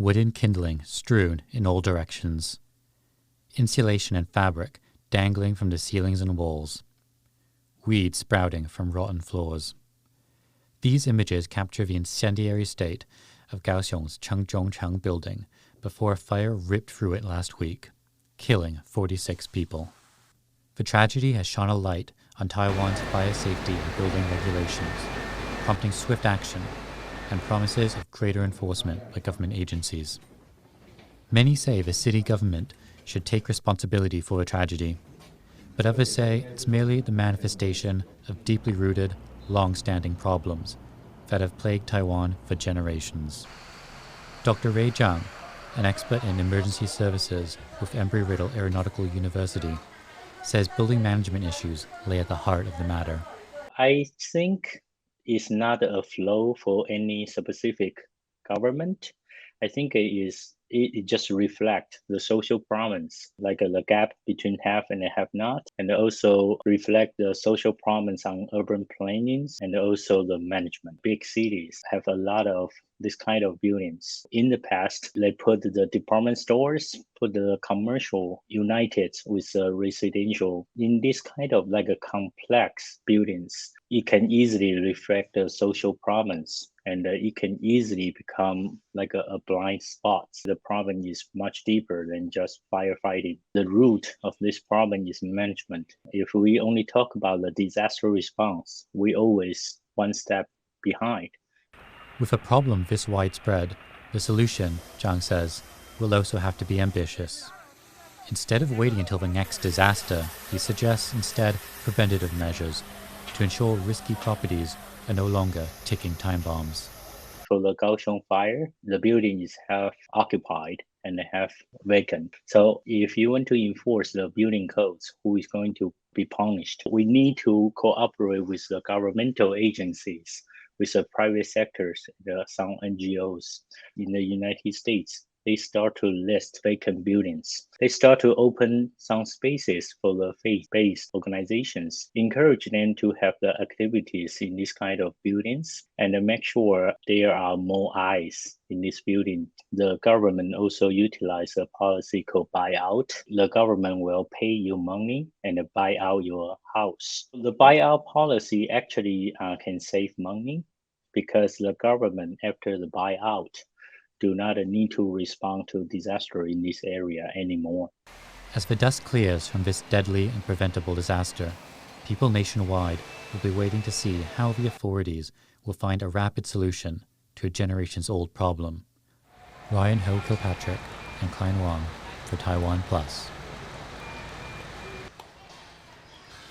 wooden kindling strewn in all directions, insulation and fabric dangling from the ceilings and walls, weeds sprouting from rotten floors. These images capture the incendiary state of Kaohsiung's Cheng building before a fire ripped through it last week, killing 46 people. The tragedy has shone a light on Taiwan's fire safety and building regulations, prompting swift action and promises of greater enforcement by government agencies. Many say the city government should take responsibility for the tragedy, but others say it's merely the manifestation of deeply rooted, long-standing problems that have plagued Taiwan for generations. Dr. Ray Chang, an expert in emergency services with Embry-Riddle Aeronautical University, says building management issues lay at the heart of the matter. I think it's not a flaw for any specific government. I think it just reflects the social problems, like the gap between have and have not, and also reflect the social problems on urban planning and also the management. Big cities have a lot of this kind of buildings. In the past, they put the department stores, put the commercial united with the residential. In this kind of like a complex buildings, it can easily reflect the social problems, and it can easily become like a blind spot. The problem is much deeper than just firefighting. The root of this problem is management. If we only talk about the disaster response, we always one step behind. With a problem this widespread, the solution, Zhang says, will also have to be ambitious. Instead of waiting until the next disaster, he suggests instead preventative measures to ensure risky properties are no longer ticking time bombs. For the Kaohsiung fire, the building is half occupied and half vacant. So if you want to enforce the building codes, who is going to be punished? We need to cooperate with the governmental agencies, with the private sectors, some NGOs in the United States. They start to list vacant buildings. They start to open some spaces for the faith-based organizations, encourage them to have the activities in this kind of buildings, and make sure there are more eyes in this building. The government also utilize a policy called buyout. The government will pay you money and buy out your house. The buyout policy actually can save money because the government, after the buyout, do not need to respond to disaster in this area anymore. As the dust clears from this deadly and preventable disaster, people nationwide will be waiting to see how the authorities will find a rapid solution to a generations-old problem. Ryan Ho Kilpatrick and Klein Wang for TaiwanPlus.